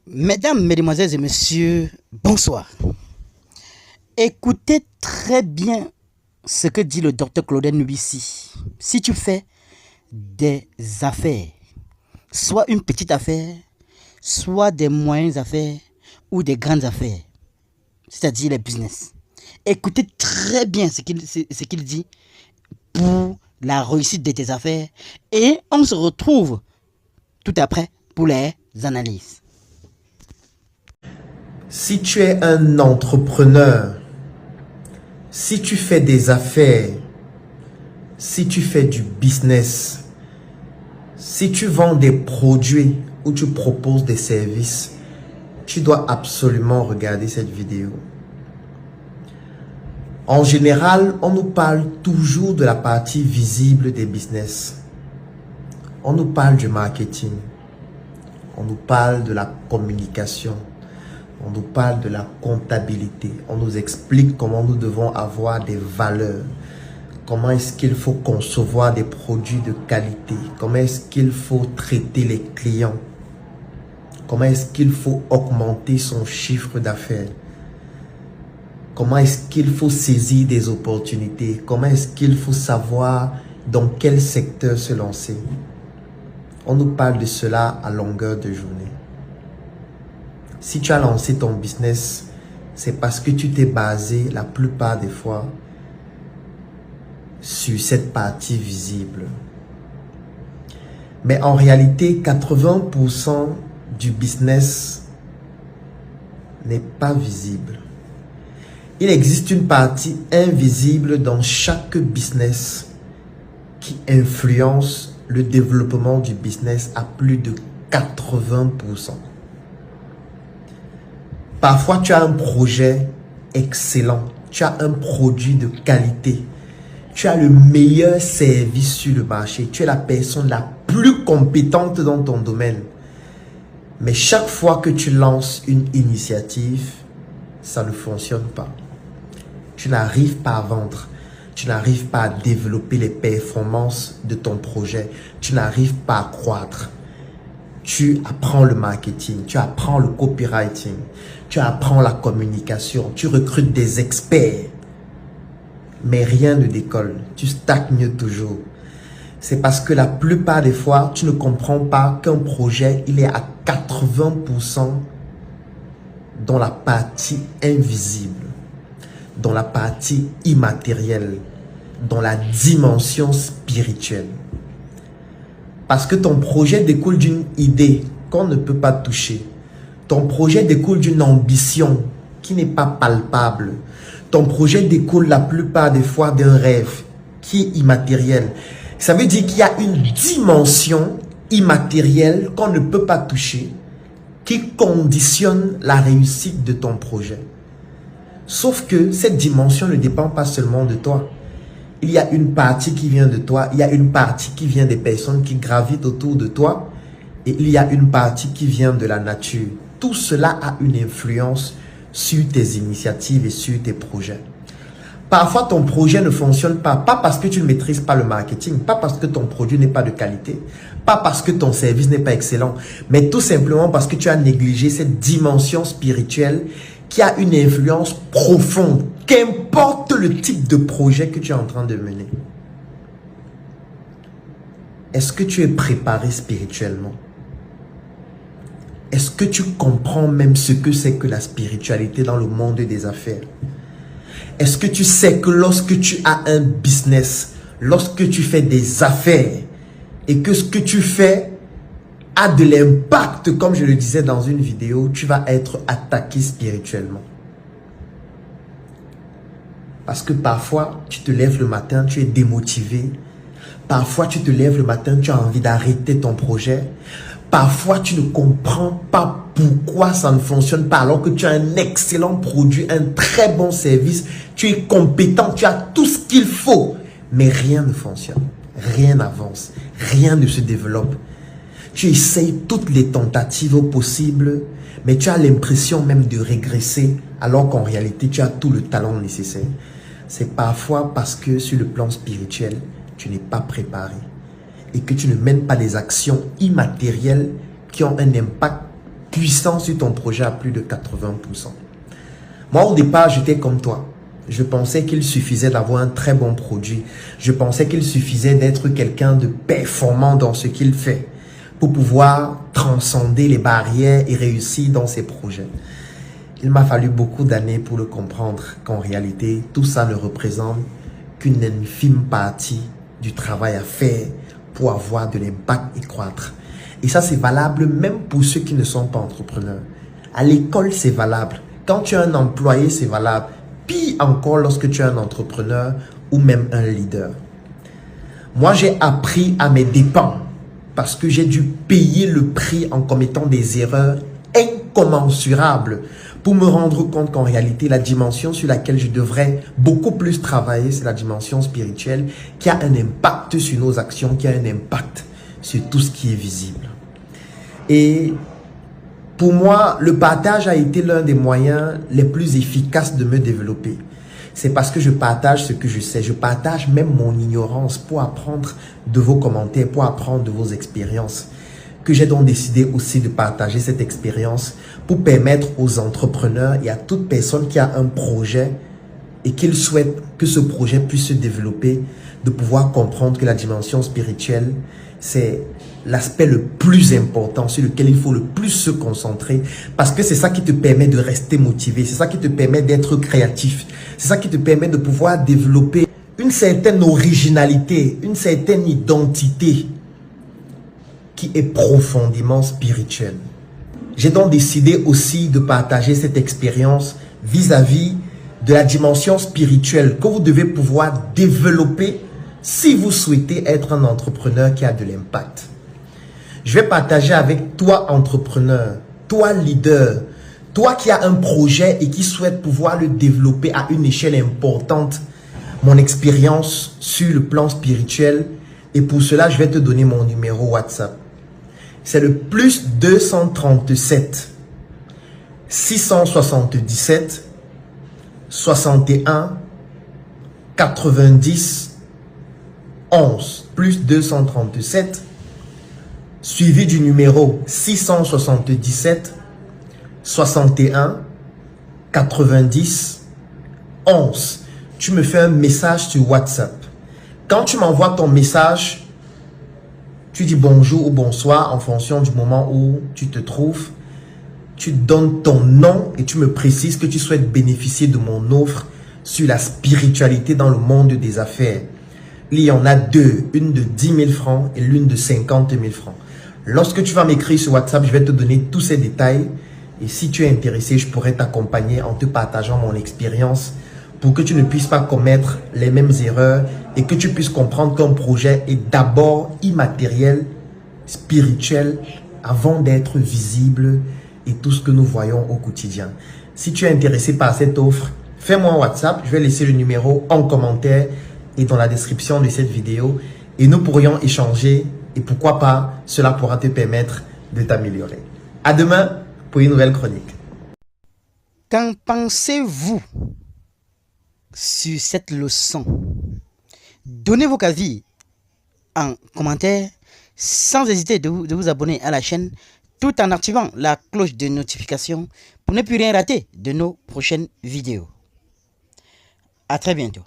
Mesdames, Mesdemoiselles et Messieurs, bonsoir. Écoutez très bien ce que dit le docteur Claudel Nubissi. Si tu fais des affaires, soit une petite affaire, soit des moyennes affaires ou des grandes affaires, c'est-à-dire les business, écoutez très bien ce qu'il dit pour la réussite de tes affaires et on se retrouve tout après pour les analyses. Si tu es un entrepreneur, si tu fais des affaires, si tu fais du business, si tu vends des produits ou tu proposes des services, tu dois absolument regarder cette vidéo. En général, on nous parle toujours de la partie visible des business. On nous parle du marketing. On nous parle de la communication. On nous parle de la comptabilité. On nous explique comment nous devons avoir des valeurs. Comment est-ce qu'il faut concevoir des produits de qualité. Comment est-ce qu'il faut traiter les clients. Comment est-ce qu'il faut augmenter son chiffre d'affaires. Comment est-ce qu'il faut saisir des opportunités. Comment est-ce qu'il faut savoir dans quel secteur se lancer. On nous parle de cela à longueur de journée. Si tu as lancé ton business, c'est parce que tu t'es basé la plupart des fois sur cette partie visible. Mais en réalité, 80% du business n'est pas visible. Il existe une partie invisible dans chaque business qui influence le développement du business à plus de 80%. Parfois, tu as un projet excellent, tu as un produit de qualité, tu as le meilleur service sur le marché, tu es la personne la plus compétente dans ton domaine. Mais chaque fois que tu lances une initiative, ça ne fonctionne pas. Tu n'arrives pas à vendre, tu n'arrives pas à développer les performances de ton projet, tu n'arrives pas à croître. Tu apprends le marketing, tu apprends le copywriting, tu apprends la communication, tu recrutes des experts. Mais rien ne décolle, tu stagnes toujours. C'est parce que la plupart des fois, tu ne comprends pas qu'un projet, il est à 80% dans la partie invisible, dans la partie immatérielle, dans la dimension spirituelle. Parce que ton projet découle d'une idée qu'on ne peut pas toucher. Ton projet découle d'une ambition qui n'est pas palpable. Ton projet découle la plupart des fois d'un rêve qui est immatériel. Ça veut dire qu'il y a une dimension immatérielle qu'on ne peut pas toucher qui conditionne la réussite de ton projet. Sauf que cette dimension ne dépend pas seulement de toi. Il y a une partie qui vient de toi, il y a une partie qui vient des personnes qui gravitent autour de toi et il y a une partie qui vient de la nature. Tout cela a une influence sur tes initiatives et sur tes projets. Parfois, ton projet ne fonctionne pas parce que tu ne maîtrises pas le marketing, pas parce que ton produit n'est pas de qualité, pas parce que ton service n'est pas excellent, mais tout simplement parce que tu as négligé cette dimension spirituelle qui a une influence profonde, qu'importe le type de projet que tu es en train de mener. Est-ce que tu es préparé spirituellement? Est-ce que tu comprends même ce que c'est que la spiritualité dans le monde des affaires? Est-ce que tu sais que lorsque tu as un business, lorsque tu fais des affaires et que ce que tu fais a de l'impact, comme je le disais dans une vidéo, tu vas être attaqué spirituellement. Parce que parfois, tu te lèves le matin, tu es démotivé. Parfois, tu te lèves le matin, tu as envie d'arrêter ton projet. Parfois, tu ne comprends pas pourquoi ça ne fonctionne pas alors que tu as un excellent produit, un très bon service. Tu es compétent, tu as tout ce qu'il faut. Mais rien ne fonctionne, rien n'avance, rien ne se développe. Tu essayes toutes les tentatives possibles, mais tu as l'impression même de régresser alors qu'en réalité, tu as tout le talent nécessaire. C'est parfois parce que sur le plan spirituel, tu n'es pas préparé et que tu ne mènes pas des actions immatérielles qui ont un impact puissant sur ton projet à plus de 80%. Moi, au départ, j'étais comme toi. Je pensais qu'il suffisait d'avoir un très bon produit. Je pensais qu'il suffisait d'être quelqu'un de performant dans ce qu'il fait pour pouvoir transcender les barrières et réussir dans ses projets. Il m'a fallu beaucoup d'années pour le comprendre qu'en réalité, tout ça ne représente qu'une infime partie du travail à faire pour avoir de l'impact et croître. Et ça, c'est valable même pour ceux qui ne sont pas entrepreneurs. À l'école, c'est valable. Quand tu es un employé, c'est valable. Pire encore lorsque tu es un entrepreneur ou même un leader. Moi, j'ai appris à mes dépens parce que j'ai dû payer le prix en commettant des erreurs incommensurables pour me rendre compte qu'en réalité, la dimension sur laquelle je devrais beaucoup plus travailler, c'est la dimension spirituelle qui a un impact sur nos actions, qui a un impact sur tout ce qui est visible. Et pour moi, le partage a été l'un des moyens les plus efficaces de me développer. C'est parce que je partage ce que je sais. Je partage même mon ignorance pour apprendre de vos commentaires, pour apprendre de vos expériences. Que j'ai donc décidé aussi de partager cette expérience pour permettre aux entrepreneurs et à toute personne qui a un projet et qu'il souhaite que ce projet puisse se développer, de pouvoir comprendre que la dimension spirituelle, c'est l'aspect le plus important sur lequel il faut le plus se concentrer parce que c'est ça qui te permet de rester motivé, c'est ça qui te permet d'être créatif, c'est ça qui te permet de pouvoir développer une certaine originalité, une certaine identité qui est profondément spirituelle. J'ai donc décidé aussi de partager cette expérience vis-à-vis de la dimension spirituelle que vous devez pouvoir développer si vous souhaitez être un entrepreneur qui a de l'impact. Je vais partager avec toi, entrepreneur, toi, leader, toi qui as un projet et qui souhaite pouvoir le développer à une échelle importante, mon expérience sur le plan spirituel. Et pour cela, je vais te donner mon numéro WhatsApp. C'est le plus 237 677 61 90 11 plus 237 suivi du numéro 677 61 90 11. Tu me fais un message sur WhatsApp. Quand tu m'envoies ton message, tu dis bonjour ou bonsoir en fonction du moment où tu te trouves. Tu donnes ton nom et tu me précises que tu souhaites bénéficier de mon offre sur la spiritualité dans le monde des affaires. Il y en a deux, une de 10 000 francs et l'une de 50 000 francs. Lorsque tu vas m'écrire sur WhatsApp, je vais te donner tous ces détails. Et si tu es intéressé, je pourrais t'accompagner en te partageant mon expérience pour que tu ne puisses pas commettre les mêmes erreurs et que tu puisses comprendre qu'un projet est d'abord immatériel, spirituel, avant d'être visible et tout ce que nous voyons au quotidien. Si tu es intéressé par cette offre, fais-moi un WhatsApp. Je vais laisser le numéro en commentaire et dans la description de cette vidéo et nous pourrions échanger et pourquoi pas, cela pourra te permettre de t'améliorer. À demain pour une nouvelle chronique. Qu'en pensez-vous sur cette leçon? Donnez vos avis en commentaire sans hésiter de vous abonner à la chaîne tout en activant la cloche de notification pour ne plus rien rater de nos prochaines vidéos. À très bientôt.